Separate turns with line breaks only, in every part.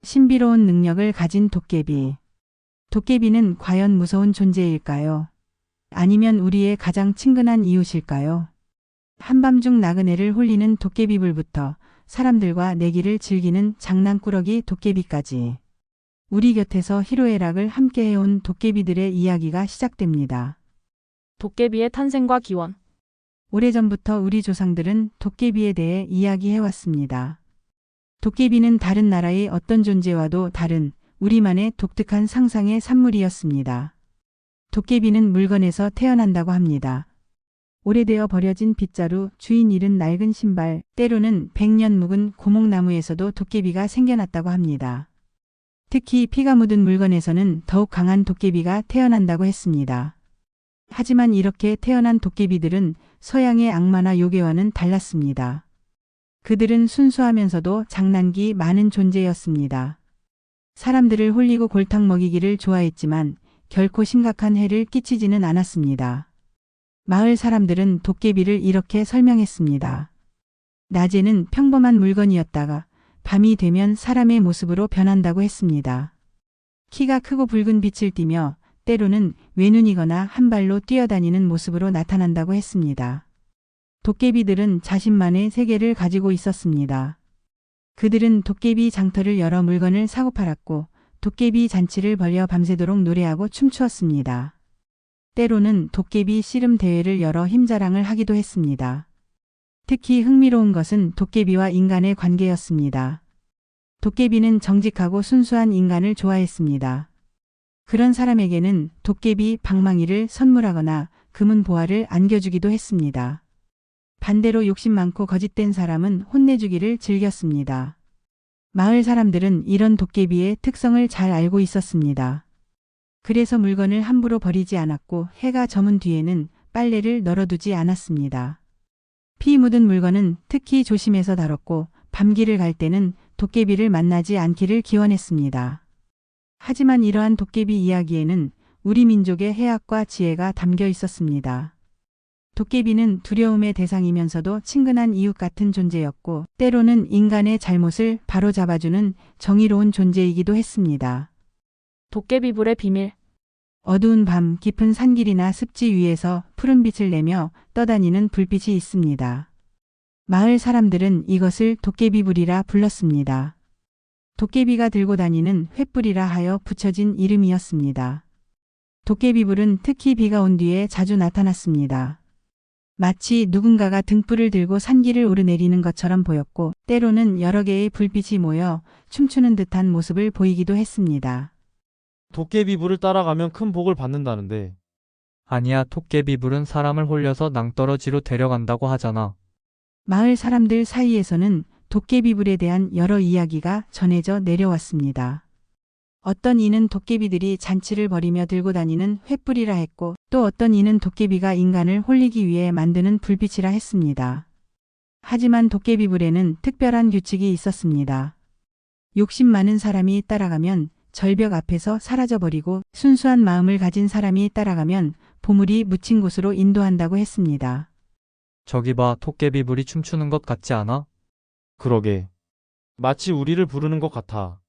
신비로운 능력을 가진 도깨비. 도깨비는 과연 무서운 존재일까요? 아니면 우리의 가장 친근한 이웃일까요? 한밤중 나그네를 홀리는 도깨비불부터 사람들과 내기를 즐기는 장난꾸러기 도깨비까지 우리 곁에서 희로애락을 함께 해온 도깨비들의 이야기가 시작됩니다.
도깨비의 탄생과 기원.
오래전부터 우리 조상들은 도깨비에 대해 이야기해왔습니다. 도깨비는 다른 나라의 어떤 존재와도 다른 우리만의 독특한 상상의 산물이었습니다. 도깨비는 물건에서 태어난다고 합니다. 오래되어 버려진 빗자루, 주인 잃은 낡은 신발, 때로는 100년 묵은 고목나무에서도 도깨비가 생겨났다고 합니다. 특히 피가 묻은 물건에서는 더욱 강한 도깨비가 태어난다고 했습니다. 하지만 이렇게 태어난 도깨비들은 서양의 악마나 요괴와는 달랐습니다. 그들은 순수하면서도 장난기 많은 존재였습니다. 사람들을 홀리고 골탕 먹이기를 좋아했지만 결코 심각한 해를 끼치지는 않았습니다. 마을 사람들은 도깨비를 이렇게 설명했습니다. 낮에는 평범한 물건이었다가 밤이 되면 사람의 모습으로 변한다고 했습니다. 키가 크고 붉은 빛을 띠며 때로는 외눈이거나 한 발로 뛰어다니는 모습으로 나타난다고 했습니다. 도깨비들은 자신만의 세계를 가지고 있었습니다. 그들은 도깨비 장터를 열어 물건을 사고 팔았고 도깨비 잔치를 벌여 밤새도록 노래하고 춤추었습니다. 때로는 도깨비 씨름 대회를 열어 힘자랑을 하기도 했습니다. 특히 흥미로운 것은 도깨비와 인간의 관계였습니다. 도깨비는 정직하고 순수한 인간을 좋아했습니다. 그런 사람에게는 도깨비 방망이를 선물하거나 금은 보화를 안겨주기도 했습니다. 반대로 욕심 많고 거짓된 사람은 혼내주기를 즐겼습니다. 마을 사람들은 이런 도깨비의 특성을 잘 알고 있었습니다. 그래서 물건을 함부로 버리지 않았고 해가 저문 뒤에는 빨래를 널어두지 않았습니다. 피 묻은 물건은 특히 조심해서 다뤘고 밤길을 갈 때는 도깨비를 만나지 않기를 기원했습니다. 하지만 이러한 도깨비 이야기에는 우리 민족의 해악과 지혜가 담겨 있었습니다. 도깨비는 두려움의 대상이면서도 친근한 이웃 같은 존재였고 때로는 인간의 잘못을 바로잡아주는 정의로운 존재이기도 했습니다.
도깨비불의 비밀.
어두운 밤 깊은 산길이나 습지 위에서 푸른 빛을 내며 떠다니는 불빛이 있습니다. 마을 사람들은 이것을 도깨비불이라 불렀습니다. 도깨비가 들고 다니는 횃불이라 하여 붙여진 이름이었습니다. 도깨비불은 특히 비가 온 뒤에 자주 나타났습니다. 마치 누군가가 등불을 들고 산길을 오르내리는 것처럼 보였고 때로는 여러 개의 불빛이 모여 춤추는 듯한 모습을 보이기도 했습니다.
도깨비불을 따라가면 큰 복을 받는다는데.
아니야, 도깨비불은 사람을 홀려서 낭떠러지로 데려간다고 하잖아.
마을 사람들 사이에서는 도깨비불에 대한 여러 이야기가 전해져 내려왔습니다. 어떤 이는 도깨비들이 잔치를 벌이며 들고 다니는 횃불이라 했고 또 어떤 이는 도깨비가 인간을 홀리기 위해 만드는 불빛이라 했습니다. 하지만 도깨비불에는 특별한 규칙이 있었습니다. 욕심 많은 사람이 따라가면 절벽 앞에서 사라져버리고 순수한 마음을 가진 사람이 따라가면 보물이 묻힌 곳으로 인도한다고 했습니다.
저기 봐, 도깨비불이 춤추는 것 같지 않아?
그러게. 마치 우리를 부르는 것 같아.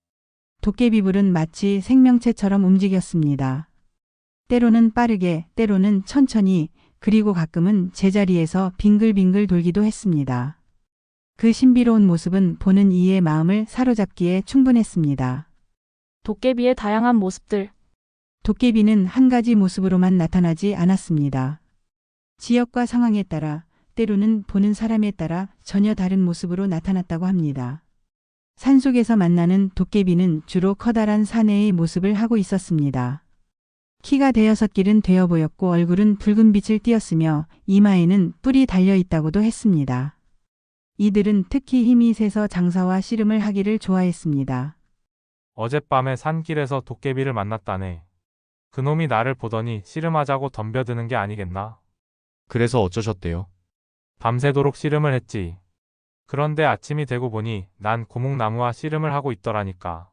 도깨비불은 마치 생명체처럼 움직였습니다. 때로는 빠르게, 때로는 천천히, 그리고 가끔은 제자리에서 빙글빙글 돌기도 했습니다. 그 신비로운 모습은 보는 이의 마음을 사로잡기에 충분했습니다.
도깨비의 다양한 모습들.
도깨비는 한 가지 모습으로만 나타나지 않았습니다. 지역과 상황에 따라, 때로는 보는 사람에 따라 전혀 다른 모습으로 나타났다고 합니다. 산속에서 만나는 도깨비는 주로 커다란 사내의 모습을 하고 있었습니다. 키가 대여섯 길은 되어 보였고 얼굴은 붉은 빛을 띠었으며 이마에는 뿔이 달려 있다고도 했습니다. 이들은 특히 힘이 세서 장사와 씨름을 하기를 좋아했습니다.
어젯밤에 산길에서 도깨비를 만났다네. 그놈이 나를 보더니 씨름하자고 덤벼드는 게 아니겠나?
그래서 어쩌셨대요?
밤새도록 씨름을 했지. 그런데 아침이 되고 보니 난 고목나무와 씨름을 하고 있더라니까.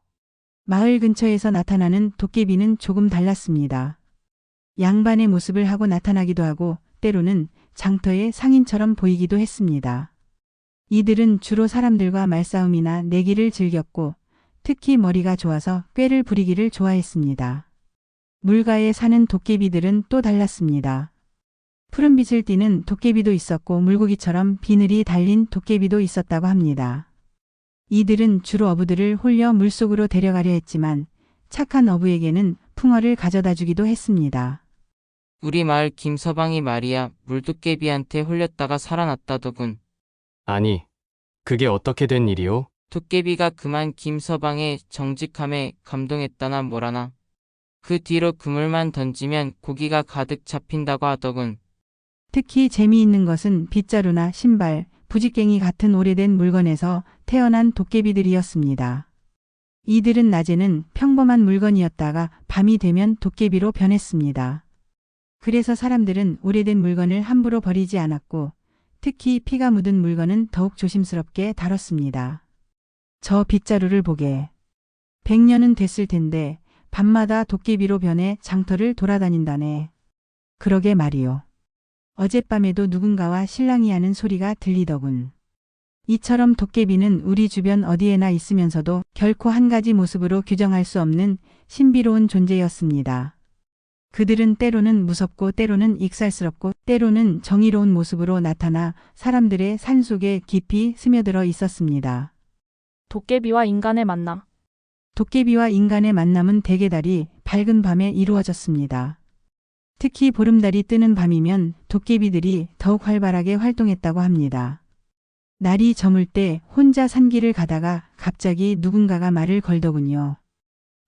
마을 근처에서 나타나는 도깨비는 조금 달랐습니다. 양반의 모습을 하고 나타나기도 하고 때로는 장터의 상인처럼 보이기도 했습니다. 이들은 주로 사람들과 말싸움이나 내기를 즐겼고 특히 머리가 좋아서 꾀를 부리기를 좋아했습니다. 물가에 사는 도깨비들은 또 달랐습니다. 푸른빛을 띠는 도깨비도 있었고 물고기처럼 비늘이 달린 도깨비도 있었다고 합니다. 이들은 주로 어부들을 홀려 물속으로 데려가려 했지만 착한 어부에게는 풍어를 가져다 주기도 했습니다.
우리 마을 김서방이 말이야 물도깨비한테 홀렸다가 살아났다더군.
아니, 그게 어떻게 된 일이오?
도깨비가 그만 김서방의 정직함에 감동했다나 뭐라나. 그 뒤로 그물만 던지면 고기가 가득 잡힌다고 하더군.
특히 재미있는 것은 빗자루나 신발, 부직갱이 같은 오래된 물건에서 태어난 도깨비들이었습니다. 이들은 낮에는 평범한 물건이었다가 밤이 되면 도깨비로 변했습니다. 그래서 사람들은 오래된 물건을 함부로 버리지 않았고 특히 피가 묻은 물건은 더욱 조심스럽게 다뤘습니다. 저 빗자루를 보게. 100년은 됐을 텐데 밤마다 도깨비로 변해 장터를 돌아다닌다네. 그러게 말이요. 어젯밤에도 누군가와 실랑이 하는 소리가 들리더군. 이처럼 도깨비는 우리 주변 어디에나 있으면서도 결코 한 가지 모습으로 규정할 수 없는 신비로운 존재였습니다. 그들은 때로는 무섭고 때로는 익살스럽고 때로는 정의로운 모습으로 나타나 사람들의 산속에 깊이 스며들어 있었습니다.
도깨비와 인간의 만남.
도깨비와 인간의 만남은 대개달이 밝은 밤에 이루어졌습니다. 특히 보름달이 뜨는 밤이면 도깨비들이 더욱 활발하게 활동했다고 합니다. 날이 저물 때 혼자 산길을 가다가 갑자기 누군가가 말을 걸더군요.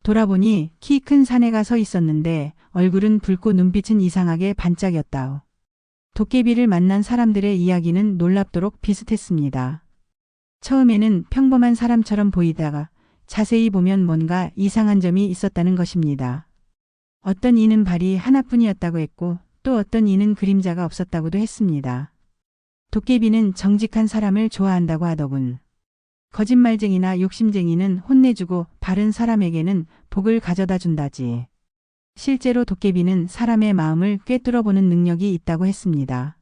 돌아보니 키 큰 사내가 서 있었는데 얼굴은 붉고 눈빛은 이상하게 반짝였다오. 도깨비를 만난 사람들의 이야기는 놀랍도록 비슷했습니다. 처음에는 평범한 사람처럼 보이다가 자세히 보면 뭔가 이상한 점이 있었다는 것입니다. 어떤 이는 발이 하나뿐이었다고 했고 또 어떤 이는 그림자가 없었다고도 했습니다. 도깨비는 정직한 사람을 좋아한다고 하더군. 거짓말쟁이나 욕심쟁이는 혼내주고 바른 사람에게는 복을 가져다 준다지. 실제로 도깨비는 사람의 마음을 꿰뚫어 보는 능력이 있다고 했습니다.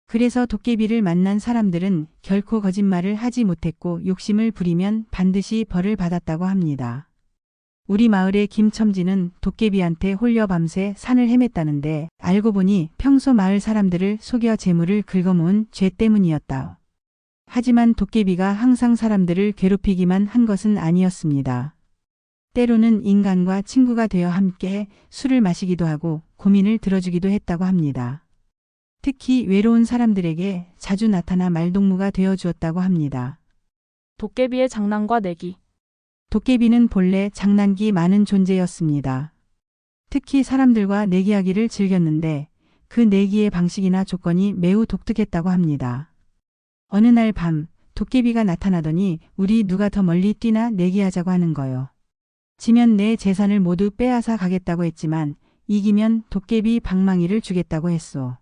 그래서 도깨비를 만난 사람들은 결코 거짓말을 하지 못했고 욕심을 부리면 반드시 벌을 받았다고 합니다. 우리 마을의 김첨지는 도깨비한테 홀려 밤새 산을 헤맸다는데 알고 보니 평소 마을 사람들을 속여 재물을 긁어모은 죄 때문이었다. 하지만 도깨비가 항상 사람들을 괴롭히기만 한 것은 아니었습니다. 때로는 인간과 친구가 되어 함께 술을 마시기도 하고 고민을 들어주기도 했다고 합니다. 특히 외로운 사람들에게 자주 나타나 말동무가 되어 주었다고 합니다.
도깨비의 장난과 내기.
도깨비는 본래 장난기 많은 존재였습니다. 특히 사람들과 내기하기를 즐겼는데 그 내기의 방식이나 조건이 매우 독특했다고 합니다. 어느 날 밤 도깨비가 나타나더니 우리 누가 더 멀리 뛰나 내기하자고 하는 거요. 지면 내 재산을 모두 빼앗아 가겠다고 했지만 이기면 도깨비 방망이를 주겠다고 했소.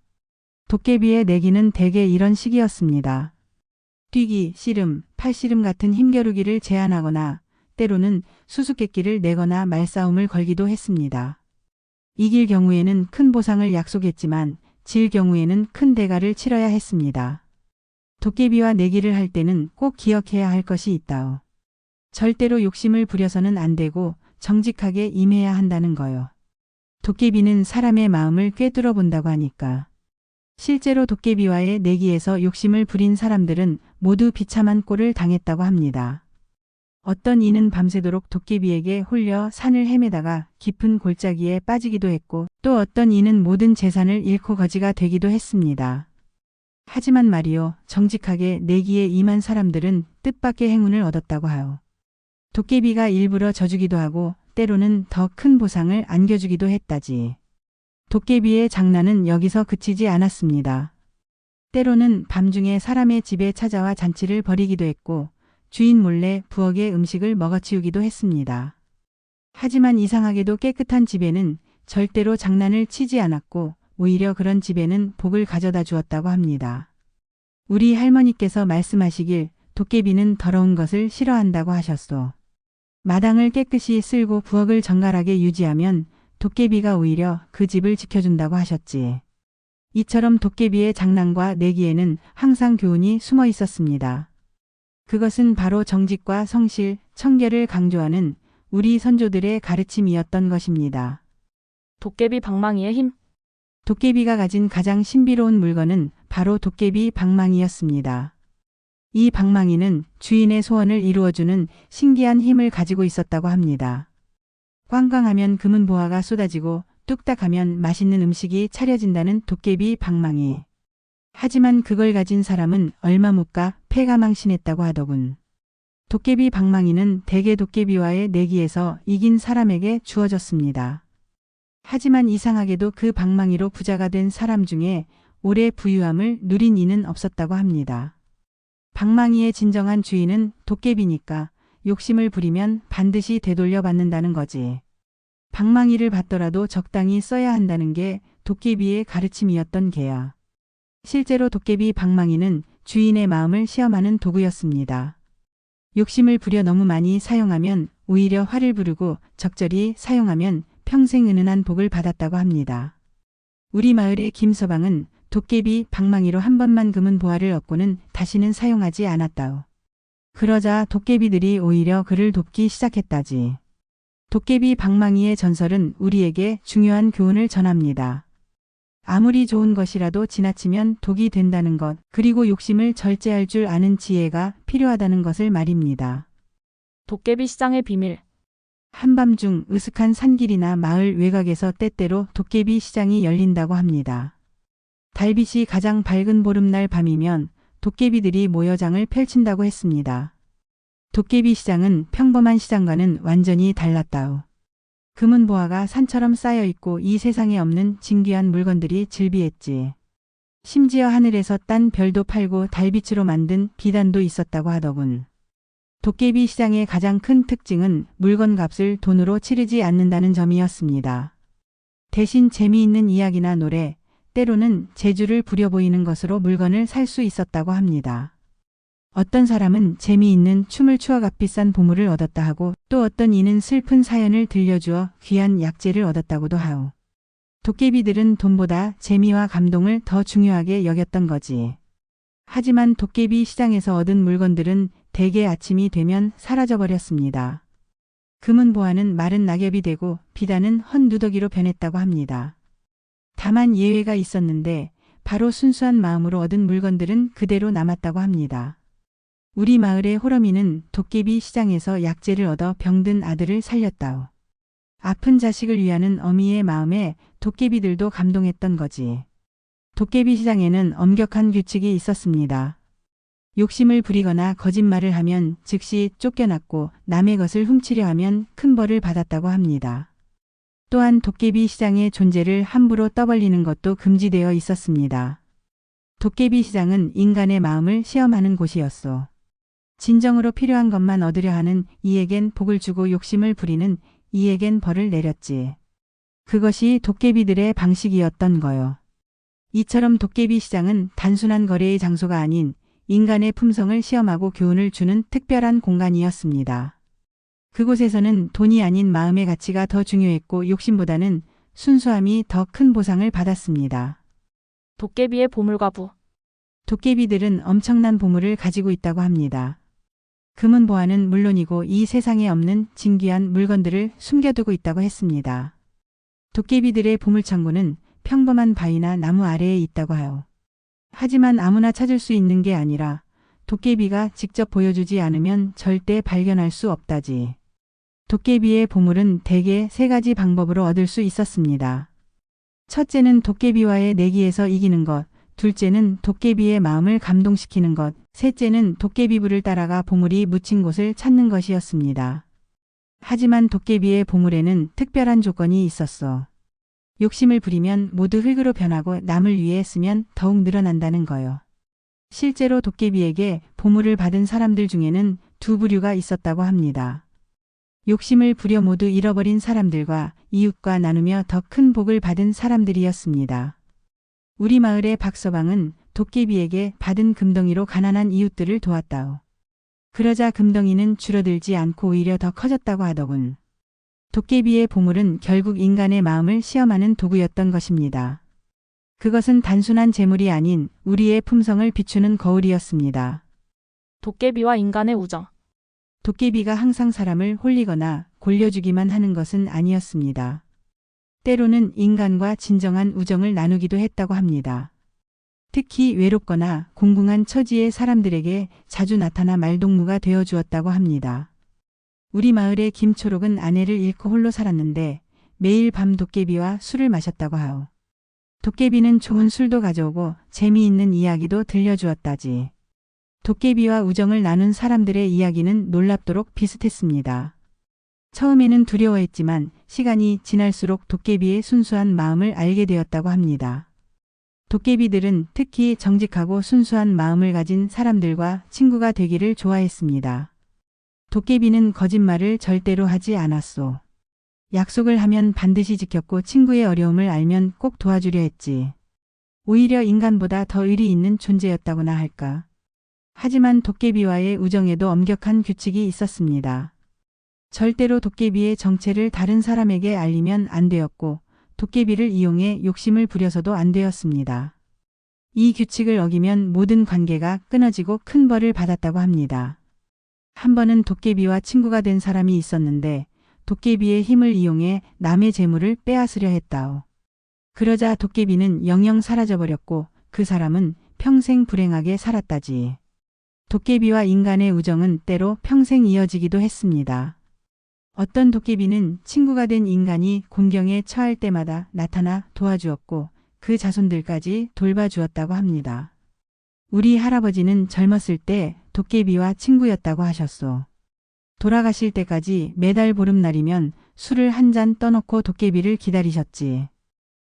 도깨비의 내기는 대개 이런 식이었습니다. 뛰기, 씨름, 팔씨름 같은 힘겨루기를 제안하거나 때로는 수수께끼를 내거나 말싸움을 걸기도 했습니다. 이길 경우에는 큰 보상을 약속했지만 질 경우에는 큰 대가를 치러야 했습니다. 도깨비와 내기를 할 때는 꼭 기억해야 할 것이 있다오. 절대로 욕심을 부려서는 안 되고 정직하게 임해야 한다는 거요. 도깨비는 사람의 마음을 꿰뚫어 본다고 하니까. 실제로 도깨비와의 내기에서 욕심을 부린 사람들은 모두 비참한 꼴을 당했다고 합니다. 어떤 이는 밤새도록 도깨비에게 홀려 산을 헤매다가 깊은 골짜기에 빠지기도 했고 또 어떤 이는 모든 재산을 잃고 거지가 되기도 했습니다. 하지만 말이요, 정직하게 내기에 임한 사람들은 뜻밖의 행운을 얻었다고 하요. 도깨비가 일부러 져주기도 하고 때로는 더 큰 보상을 안겨주기도 했다지. 도깨비의 장난은 여기서 그치지 않았습니다. 때로는 밤중에 사람의 집에 찾아와 잔치를 벌이기도 했고 주인 몰래 부엌에 음식을 먹어치우기도 했습니다. 하지만 이상하게도 깨끗한 집에는 절대로 장난을 치지 않았고 오히려 그런 집에는 복을 가져다 주었다고 합니다. 우리 할머니께서 말씀하시길 도깨비는 더러운 것을 싫어한다고 하셨소. 마당을 깨끗이 쓸고 부엌을 정갈하게 유지하면 도깨비가 오히려 그 집을 지켜준다고 하셨지. 이처럼 도깨비의 장난과 내기에는 항상 교훈이 숨어 있었습니다. 그것은 바로 정직과 성실, 청결을 강조하는 우리 선조들의 가르침이었던 것입니다.
도깨비 방망이의 힘.
도깨비가 가진 가장 신비로운 물건은 바로 도깨비 방망이였습니다. 이 방망이는 주인의 소원을 이루어주는 신기한 힘을 가지고 있었다고 합니다. 꽝꽝하면 금은 보화가 쏟아지고 뚝딱하면 맛있는 음식이 차려진다는 도깨비 방망이. 하지만 그걸 가진 사람은 얼마 못 가 패가 망신했다고 하더군. 도깨비 방망이는 대개 도깨비와의 내기에서 이긴 사람에게 주어졌습니다. 하지만 이상하게도 그 방망이로 부자가 된 사람 중에 오래 부유함을 누린 이는 없었다고 합니다. 방망이의 진정한 주인은 도깨비니까 욕심을 부리면 반드시 되돌려 받는다는 거지. 방망이를 받더라도 적당히 써야 한다는 게 도깨비의 가르침이었던 게야. 실제로 도깨비 방망이는 주인의 마음을 시험하는 도구였습니다. 욕심을 부려 너무 많이 사용하면 오히려 화를 부르고 적절히 사용하면 평생 은은한 복을 받았다고 합니다. 우리 마을의 김서방은 도깨비 방망이로 한 번만 금은 보화를 얻고는 다시는 사용하지 않았다오. 그러자 도깨비들이 오히려 그를 돕기 시작했다지. 도깨비 방망이의 전설은 우리에게 중요한 교훈을 전합니다. 아무리 좋은 것이라도 지나치면 독이 된다는 것, 그리고 욕심을 절제할 줄 아는 지혜가 필요하다는 것을 말입니다.
도깨비 시장의 비밀.
한밤중 으슥한 산길이나 마을 외곽에서 때때로 도깨비 시장이 열린다고 합니다. 달빛이 가장 밝은 보름날 밤이면 도깨비들이 모여 장을 펼친다고 했습니다. 도깨비 시장은 평범한 시장과는 완전히 달랐다오. 금은 보화가 산처럼 쌓여 있고 이 세상에 없는 진귀한 물건들이 즐비했지. 심지어 하늘에서 딴 별도 팔고 달빛으로 만든 비단도 있었다고 하더군. 도깨비 시장의 가장 큰 특징은 물건 값을 돈으로 치르지 않는다는 점이었습니다. 대신 재미있는 이야기나 노래, 때로는 재주를 부려 보이는 것으로 물건을 살 수 있었다고 합니다. 어떤 사람은 재미있는 춤을 추어 값비싼 보물을 얻었다 하고 또 어떤 이는 슬픈 사연을 들려주어 귀한 약재를 얻었다고도 하오. 도깨비들은 돈보다 재미와 감동을 더 중요하게 여겼던 거지. 하지만 도깨비 시장에서 얻은 물건들은 대개 아침이 되면 사라져버렸습니다. 금은 보화는 마른 낙엽이 되고 비단은 헛누더기로 변했다고 합니다. 다만 예외가 있었는데 바로 순수한 마음으로 얻은 물건들은 그대로 남았다고 합니다. 우리 마을의 호러미는 도깨비 시장에서 약재를 얻어 병든 아들을 살렸다오. 아픈 자식을 위하는 어미의 마음에 도깨비들도 감동했던 거지. 도깨비 시장에는 엄격한 규칙이 있었습니다. 욕심을 부리거나 거짓말을 하면 즉시 쫓겨났고 남의 것을 훔치려 하면 큰 벌을 받았다고 합니다. 또한 도깨비 시장의 존재를 함부로 떠벌리는 것도 금지되어 있었습니다. 도깨비 시장은 인간의 마음을 시험하는 곳이었소. 진정으로 필요한 것만 얻으려 하는 이에겐 복을 주고 욕심을 부리는 이에겐 벌을 내렸지. 그것이 도깨비들의 방식이었던 거요. 이처럼 도깨비 시장은 단순한 거래의 장소가 아닌 인간의 품성을 시험하고 교훈을 주는 특별한 공간이었습니다. 그곳에서는 돈이 아닌 마음의 가치가 더 중요했고 욕심보다는 순수함이 더 큰 보상을 받았습니다.
도깨비의 보물과부.
도깨비들은 엄청난 보물을 가지고 있다고 합니다. 금은 보화는 물론이고 이 세상에 없는 진귀한 물건들을 숨겨두고 있다고 했습니다. 도깨비들의 보물창고는 평범한 바위나 나무 아래에 있다고 하요. 하지만 아무나 찾을 수 있는 게 아니라 도깨비가 직접 보여주지 않으면 절대 발견할 수 없다지. 도깨비의 보물은 대개 3가지 방법으로 얻을 수 있었습니다. 첫째는 도깨비와의 내기에서 이기는 것, 둘째는 도깨비의 마음을 감동시키는 것, 셋째는 도깨비불을 따라가 보물이 묻힌 곳을 찾는 것이었습니다. 하지만 도깨비의 보물에는 특별한 조건이 있었어. 욕심을 부리면 모두 흙으로 변하고 남을 위해 쓰면 더욱 늘어난다는 거요. 실제로 도깨비에게 보물을 받은 사람들 중에는 2부류가 있었다고 합니다. 욕심을 부려 모두 잃어버린 사람들과 이웃과 나누며 더 큰 복을 받은 사람들이었습니다. 우리 마을의 박서방은 도깨비에게 받은 금덩이로 가난한 이웃들을 도왔다오. 그러자 금덩이는 줄어들지 않고 오히려 더 커졌다고 하더군. 도깨비의 보물은 결국 인간의 마음을 시험하는 도구였던 것입니다. 그것은 단순한 재물이 아닌 우리의 품성을 비추는 거울이었습니다.
도깨비와 인간의 우정.
도깨비가 항상 사람을 홀리거나 골려주기만 하는 것은 아니었습니다. 때로는 인간과 진정한 우정을 나누기도 했다고 합니다. 특히 외롭거나 공공한 처지의 사람들에게 자주 나타나 말동무가 되어 주었다고 합니다. 우리 마을의 김초록은 아내를 잃고 홀로 살았는데 매일 밤 도깨비와 술을 마셨다고 하오. 도깨비는 좋은 술도 가져오고 재미있는 이야기도 들려주었다지. 도깨비와 우정을 나눈 사람들의 이야기는 놀랍도록 비슷했습니다. 처음에는 두려워했지만 시간이 지날수록 도깨비의 순수한 마음을 알게 되었다고 합니다. 도깨비들은 특히 정직하고 순수한 마음을 가진 사람들과 친구가 되기를 좋아했습니다. 도깨비는 거짓말을 절대로 하지 않았소. 약속을 하면 반드시 지켰고 친구의 어려움을 알면 꼭 도와주려 했지. 오히려 인간보다 더 의리 있는 존재였다고나 할까. 하지만 도깨비와의 우정에도 엄격한 규칙이 있었습니다. 절대로 도깨비의 정체를 다른 사람에게 알리면 안 되었고 도깨비를 이용해 욕심을 부려서도 안 되었습니다. 이 규칙을 어기면 모든 관계가 끊어지고 큰 벌을 받았다고 합니다. 한 번은 도깨비와 친구가 된 사람이 있었는데 도깨비의 힘을 이용해 남의 재물을 빼앗으려 했다오. 그러자 도깨비는 영영 사라져버렸고 그 사람은 평생 불행하게 살았다지. 도깨비와 인간의 우정은 때로 평생 이어지기도 했습니다. 어떤 도깨비는 친구가 된 인간이 곤경에 처할 때마다 나타나 도와주었고 그 자손들까지 돌봐주었다고 합니다. 우리 할아버지는 젊었을 때 도깨비와 친구였다고 하셨소. 돌아가실 때까지 매달 보름날이면 술을 한 잔 떠놓고 도깨비를 기다리셨지.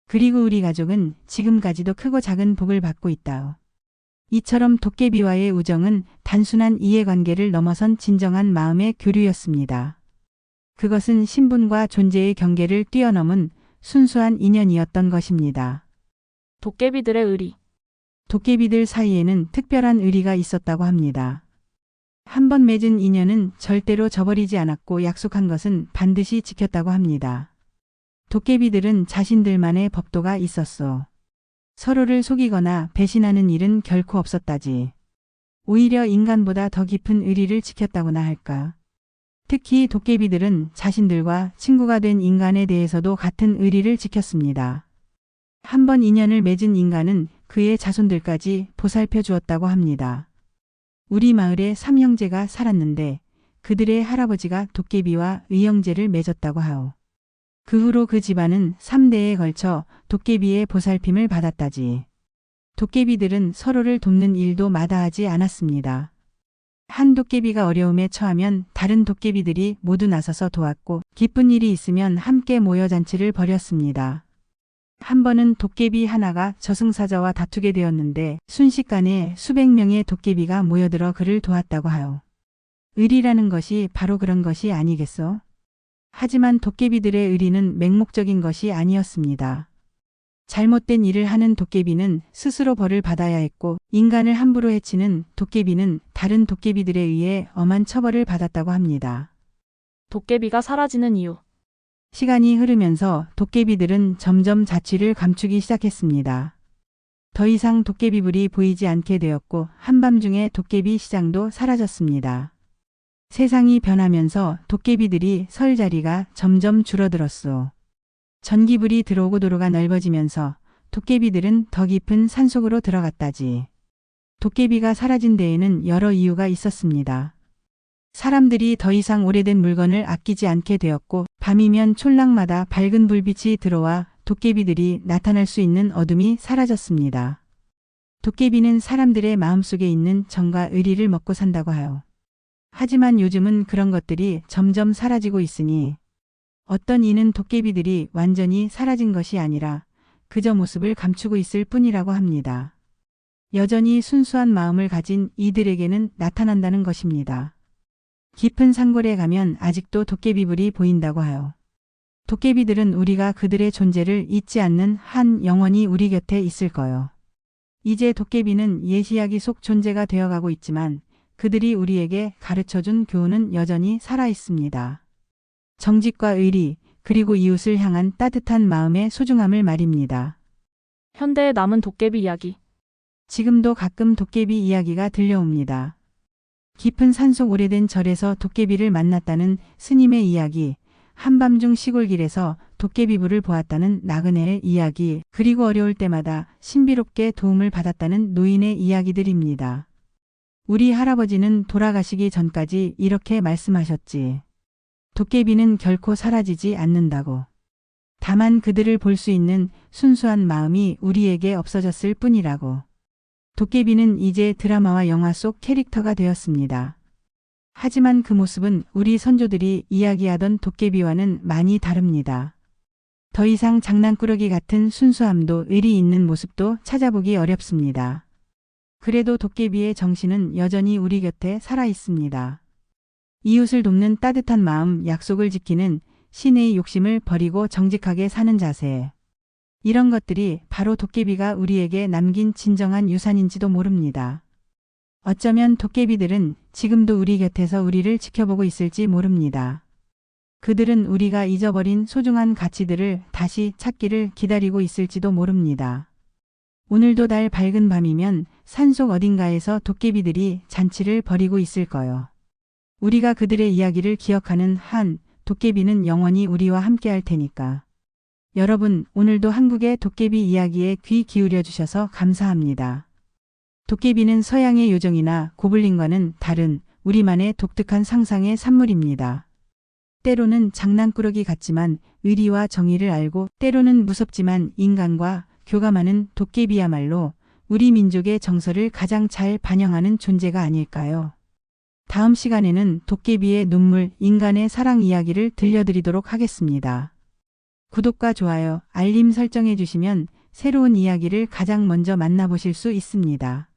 그리고 우리 가족은 지금까지도 크고 작은 복을 받고 있다오. 이처럼 도깨비와의 우정은 단순한 이해관계를 넘어선 진정한 마음의 교류였습니다. 그것은 신분과 존재의 경계를 뛰어넘은 순수한 인연이었던 것입니다.
도깨비들의 의리.
도깨비들 사이에는 특별한 의리가 있었다고 합니다. 한 번 맺은 인연은 절대로 저버리지 않았고 약속한 것은 반드시 지켰다고 합니다. 도깨비들은 자신들만의 법도가 있었소. 서로를 속이거나 배신하는 일은 결코 없었다지. 오히려 인간보다 더 깊은 의리를 지켰다고나 할까. 특히 도깨비들은 자신들과 친구가 된 인간에 대해서도 같은 의리를 지켰습니다. 한 번 인연을 맺은 인간은 그의 자손들까지 보살펴 주었다고 합니다. 우리 마을에 3형제가 살았는데 그들의 할아버지가 도깨비와 의형제를 맺었다고 하오. 그 후로 그 집안은 3대에 걸쳐 도깨비의 보살핌을 받았다지. 도깨비들은 서로를 돕는 일도 마다하지 않았습니다. 한 도깨비가 어려움에 처하면 다른 도깨비들이 모두 나서서 도왔고 기쁜 일이 있으면 함께 모여 잔치를 벌였습니다. 한 번은 도깨비 하나가 저승사자와 다투게 되었는데 순식간에 수백 명의 도깨비가 모여들어 그를 도왔다고 하요. 의리라는 것이 바로 그런 것이 아니겠소? 하지만 도깨비들의 의리는 맹목적인 것이 아니었습니다. 잘못된 일을 하는 도깨비는 스스로 벌을 받아야 했고 인간을 함부로 해치는 도깨비는 다른 도깨비들에 의해 엄한 처벌을 받았다고 합니다.
도깨비가 사라지는 이유.
시간이 흐르면서 도깨비들은 점점 자취를 감추기 시작했습니다. 더 이상 도깨비불이 보이지 않게 되었고 한밤중에 도깨비 시장도 사라졌습니다. 세상이 변하면서 도깨비들이 설 자리가 점점 줄어들었소. 전기불이 들어오고 도로가 넓어지면서 도깨비들은 더 깊은 산속으로 들어갔다지. 도깨비가 사라진 데에는 여러 이유가 있었습니다. 사람들이 더 이상 오래된 물건을 아끼지 않게 되었고 밤이면 촌락마다 밝은 불빛이 들어와 도깨비들이 나타날 수 있는 어둠이 사라졌습니다. 도깨비는 사람들의 마음속에 있는 정과 의리를 먹고 산다고 하요. 하지만 요즘은 그런 것들이 점점 사라지고 있으니 어떤 이는 도깨비들이 완전히 사라진 것이 아니라 그저 모습을 감추고 있을 뿐이라고 합니다. 여전히 순수한 마음을 가진 이들에게는 나타난다는 것입니다. 깊은 산골에 가면 아직도 도깨비불이 보인다고 하요. 도깨비들은 우리가 그들의 존재를 잊지 않는 한 영원히 우리 곁에 있을 거요. 이제 도깨비는 옛 이야기 속 존재가 되어가고 있지만 그들이 우리에게 가르쳐준 교훈은 여전히 살아있습니다. 정직과 의리, 그리고 이웃을 향한 따뜻한 마음의 소중함을 말입니다.
현대에 남은 도깨비 이야기.
지금도 가끔 도깨비 이야기가 들려옵니다. 깊은 산속 오래된 절에서 도깨비를 만났다는 스님의 이야기, 한밤중 시골길에서 도깨비불을 보았다는 나그네의 이야기, 그리고 어려울 때마다 신비롭게 도움을 받았다는 노인의 이야기들입니다. 우리 할아버지는 돌아가시기 전까지 이렇게 말씀하셨지. 도깨비는 결코 사라지지 않는다고. 다만 그들을 볼 수 있는 순수한 마음이 우리에게 없어졌을 뿐이라고. 도깨비는 이제 드라마와 영화 속 캐릭터가 되었습니다. 하지만 그 모습은 우리 선조들이 이야기하던 도깨비와는 많이 다릅니다. 더 이상 장난꾸러기 같은 순수함도 의리 있는 모습도 찾아보기 어렵습니다. 그래도 도깨비의 정신은 여전히 우리 곁에 살아 있습니다. 이웃을 돕는 따뜻한 마음, 약속을 지키는 신의 욕심을 버리고 정직하게 사는 자세. 이런 것들이 바로 도깨비가 우리에게 남긴 진정한 유산인지도 모릅니다. 어쩌면 도깨비들은 지금도 우리 곁에서 우리를 지켜보고 있을지 모릅니다. 그들은 우리가 잊어버린 소중한 가치들을 다시 찾기를 기다리고 있을지도 모릅니다. 오늘도 날 밝은 밤이면 산속 어딘가에서 도깨비들이 잔치를 벌이고 있을 거요. 우리가 그들의 이야기를 기억하는 한 도깨비는 영원히 우리와 함께할 테니까. 여러분, 오늘도 한국의 도깨비 이야기에 귀 기울여 주셔서 감사합니다. 도깨비는 서양의 요정이나 고블린과는 다른 우리만의 독특한 상상의 산물입니다. 때로는 장난꾸러기 같지만 의리와 정의를 알고, 때로는 무섭지만 인간과 교감하는 도깨비야말로 우리 민족의 정서를 가장 잘 반영하는 존재가 아닐까요? 다음 시간에는 도깨비의 눈물, 인간의 사랑 이야기를 들려드리도록 하겠습니다. 구독과 좋아요, 알림 설정해 주시면 새로운 이야기를 가장 먼저 만나보실 수 있습니다.